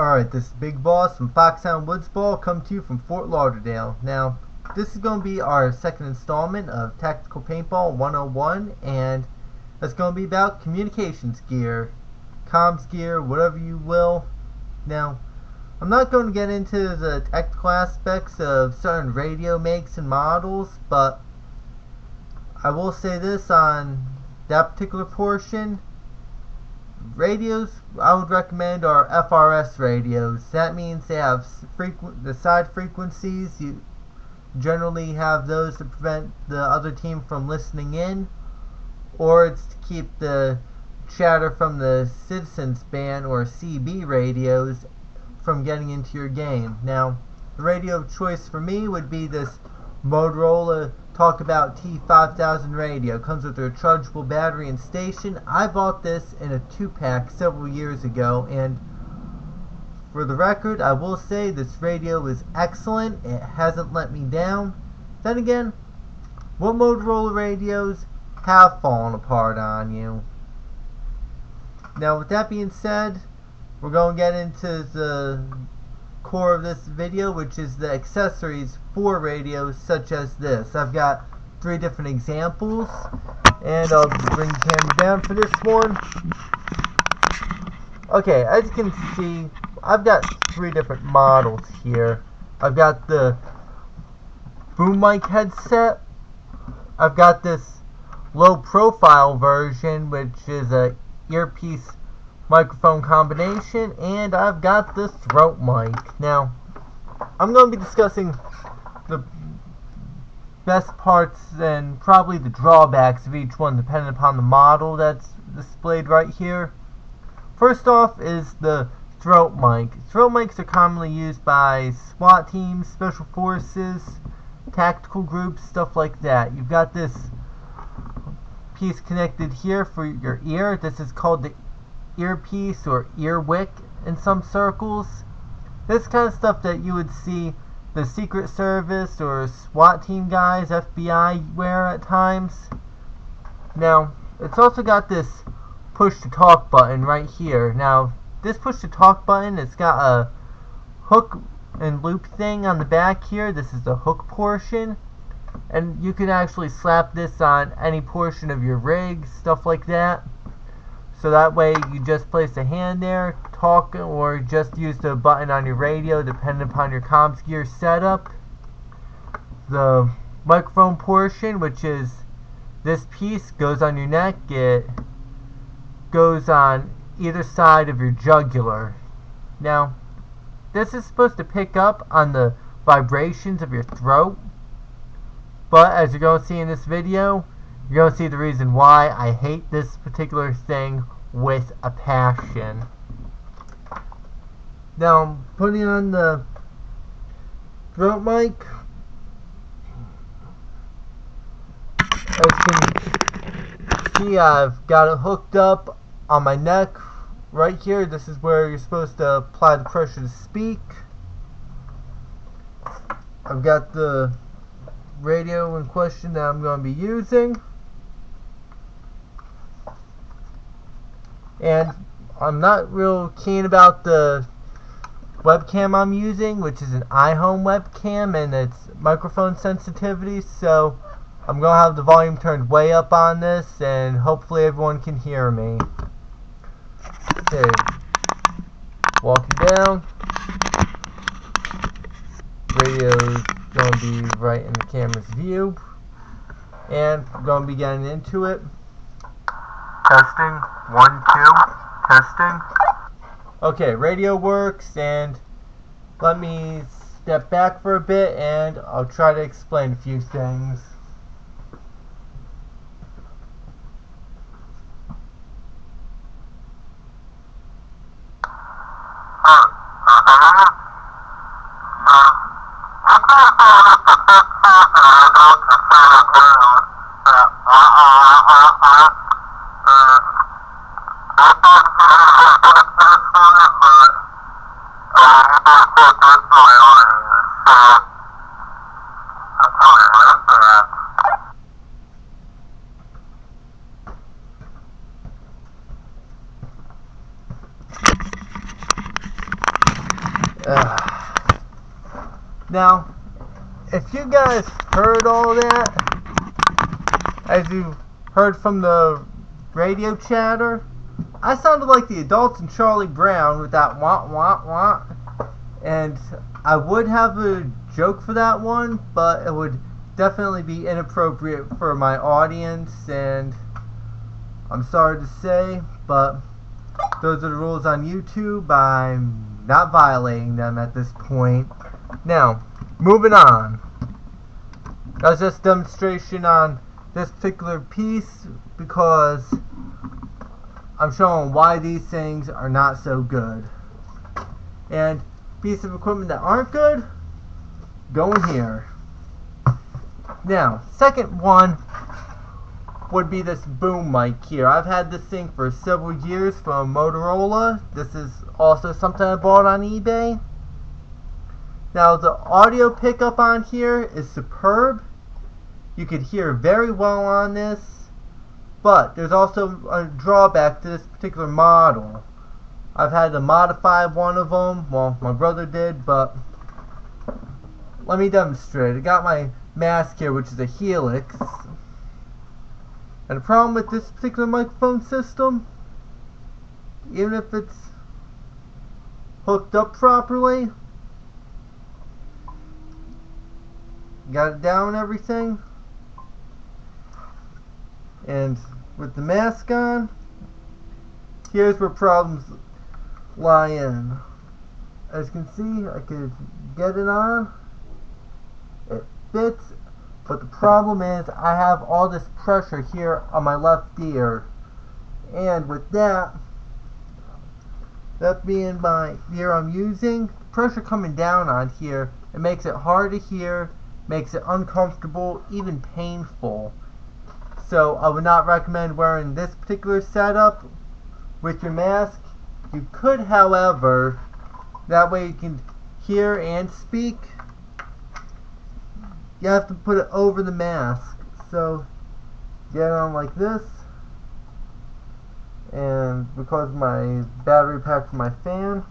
Alright, this is Big Boss from Foxhound Woodsball, coming to you from Fort Lauderdale. Now, this is going to be our second installment of Tactical Paintball 101, and it's going to be about communications gear, comms gear, whatever you will. Now, I'm not going to get into the technical aspects of certain radio makes and models, but I will say this on that particular portion. Radios I would recommend are FRS radios. That means they have the side frequencies. You generally have those to prevent the other team from listening in, or it's to keep the chatter from the citizens band or CB radios from getting into your game. Now, the radio of choice for me would be this Motorola Talkabout T5000 radio. Comes with a rechargeable battery and station. I bought this in a 2-pack several years ago, and for the record, I will say this radio is excellent. It hasn't let me down. Then again, what Motorola radios have fallen apart on you? Now, with that being said, we're going to get into the core of this video, which is the accessories for radios such as this. I've got 3 different examples, and I'll bring the camera down for this one. Okay, as you can see, I've got 3 different models here. I've got the boom mic headset, I've got this low profile version, which is a earpiece microphone combination, and I've got the throat mic. Now, I'm going to be discussing the best parts and probably the drawbacks of each one depending upon the model that's displayed right here. First off is the throat mic. Throat mics are commonly used by SWAT teams, special forces, tactical groups, stuff like that. You've got this piece connected here for your ear. This is called the earpiece or earwick in some circles. This kind of stuff that you would see the Secret Service or SWAT team guys, FBI wear at times. Now, it's also got this push to talk button right here. Now, this push to talk button, it's got a hook and loop thing on the back here. This is the hook portion, and you can actually slap this on any portion of your rig, stuff like that. So that way you just place a hand there, talk, or just use the button on your radio depending upon your comms gear setup. The microphone portion, which is this piece, goes on your neck. It goes on either side of your jugular. Now, this is supposed to pick up on the vibrations of your throat, but as you're going to see in this video, you're going to see the reason why I hate this particular thing with a passion. Now, I'm putting on the throat mic. As you can see, I've got it hooked up on my neck right here. This is where you're supposed to apply the pressure to speak. I've got the radio in question that I'm going to be using. And I'm not real keen about the webcam I'm using, which is an iHome webcam, and its microphone sensitivity, so I'm going to have the volume turned way up on this, and hopefully everyone can hear me. Okay, walking down. Radio's going to be right in the camera's view, and I'm going to be getting into it. Testing, 1, 2, testing. Okay, radio works, and let me step back for a bit and I'll try to explain a few things. Now, if you guys heard all that, as you heard from the radio chatter, I sounded like the adults in Charlie Brown with that wah wah wah. And I would have a joke for that one, but it would definitely be inappropriate for my audience, and I'm sorry to say, but those are the rules on YouTube. I'm not violating them at this point. Now, moving on. That was just a demonstration on this particular piece because I'm showing why these things are not so good. And pieces of equipment that aren't good, go in here. Now, second one would be this boom mic here. I've had this thing for several years from Motorola. This is also something I bought on eBay. Now, the audio pickup on here is superb. You could hear very well on this, but there's also a drawback to this particular model. I've had to modify one of them. Well, my brother did, but let me demonstrate. I got my mask here, which is a Helix. And the problem with this particular microphone system, even if it's hooked up properly, got it down and everything, and with the mask on, here's where problems lie in. As you can see, I could get it on, it fits, but the problem is I have all this pressure here on my left ear, and with that being my ear I'm using, pressure coming down on here, it makes it hard to hear, makes it uncomfortable, even painful. So I would not recommend wearing this particular setup with your mask. You could, however, that way you can hear and speak. You have to put it over the mask. So get it on like this, and because my battery pack for my fan,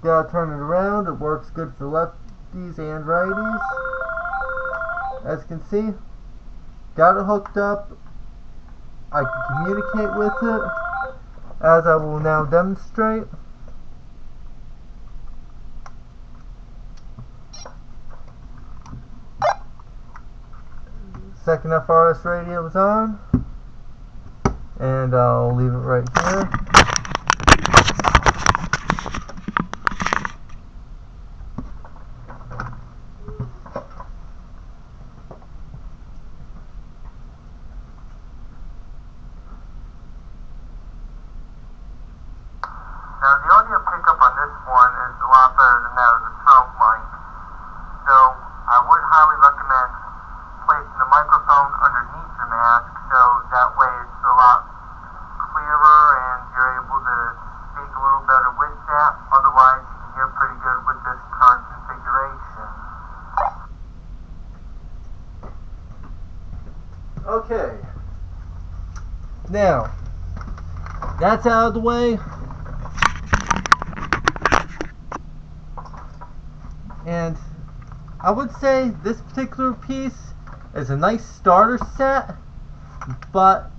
gotta turn it around. It works good for lefties and righties. As you can see, got it hooked up. I can communicate with it, as I will now demonstrate. Second FRS radio is on, and I'll leave it right here. Now, the audio pickup on this one is a lot better than that of the throat mic, so I would highly recommend placing the microphone underneath the mask, so that way it's a lot clearer and you're able to speak a little better with that. Otherwise, you can hear pretty good with this current configuration. Okay. Now, that's out of the way. And I would say this particular piece is a nice starter set, but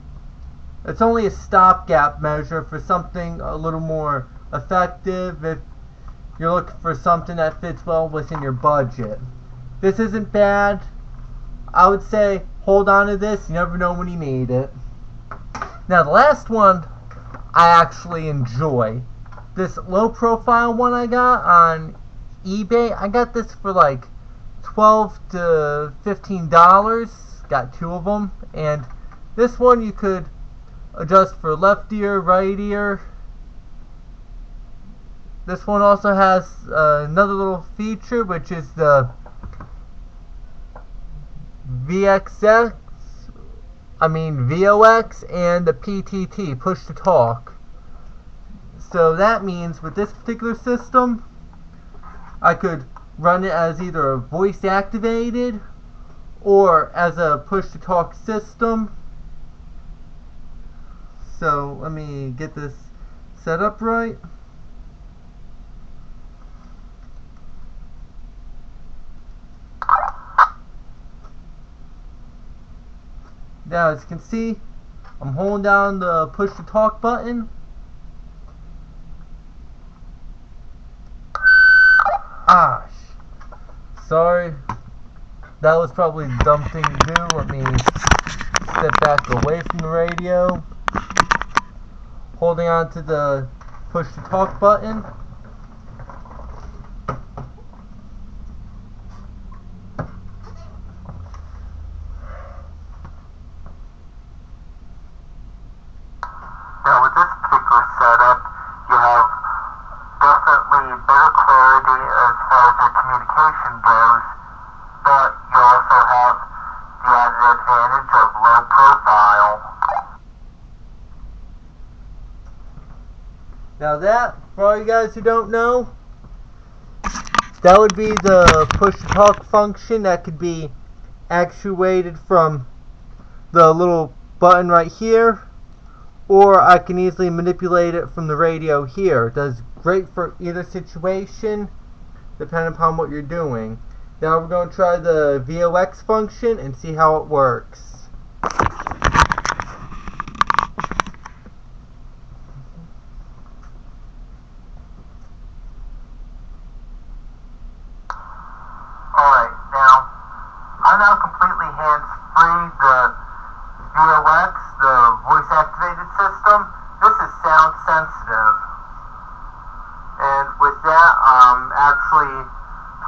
it's only a stopgap measure for something a little more effective if you're looking for something that fits well within your budget. This isn't bad. I would say hold on to this. You never know when you need it. Now, the last one I actually enjoy. This low profile one I got on eBay, I got this for like $12 to $15. Got two of them, and this one you could adjust for left ear, right ear. This one also has another little feature, which is the VOX and the PTT, push to talk. So that means with this particular system, I could run it as either a voice activated or as a push to talk system. So let me get this set up right. Now, as you can see, I'm holding down the push to talk button. Sorry. That was probably a dumb thing to do. Let me step back away from the radio. Holding on to the push to talk button. Now with this particular setup, you have definitely better clarity as far as your communication goes, but you also have the added advantage of low profile. Now that, for all you guys who don't know, that would be the push to talk function that could be actuated from the little button right here, or I can easily manipulate it from the radio here. It does great for either situation, depending upon what you're doing. Now we're going to try the VOX function and see how it works. Alright, now, I'm now completely hands-free. The VOX, the voice-activated system, this is sound-sensitive. And with that, I'm actually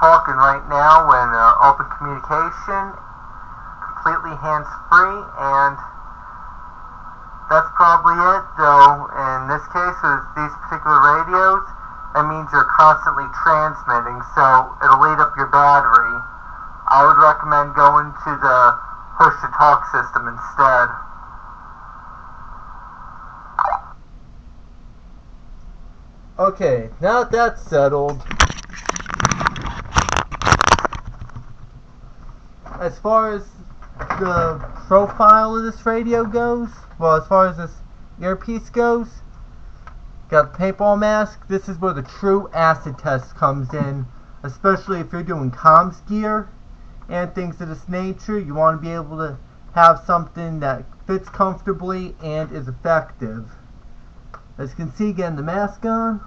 talking right now in open communication, completely hands-free, and that's probably it, though. In this case, with these particular radios, it means you're constantly transmitting, so it'll eat up your battery. I would recommend going to the push-to-talk system instead. Okay, now that that's settled, as far as the profile of this radio goes, well, as far as this earpiece goes, got the paintball mask. This is where the true acid test comes in, especially if you're doing comms gear and things of this nature. You want to be able to have something that fits comfortably and is effective. As you can see, getting the mask on,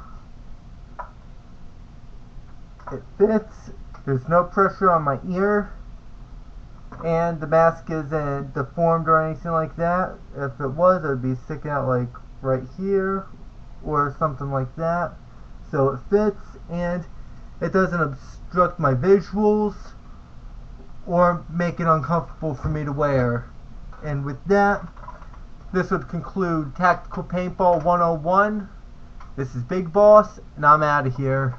it fits. There's no pressure on my ear, and the mask isn't deformed or anything like that. If it was, it would be sticking out like right here or something like that. So it fits, and it doesn't obstruct my visuals or make it uncomfortable for me to wear. And with that, this would conclude Tactical Paintball 101. This is Big Boss, and I'm out of here.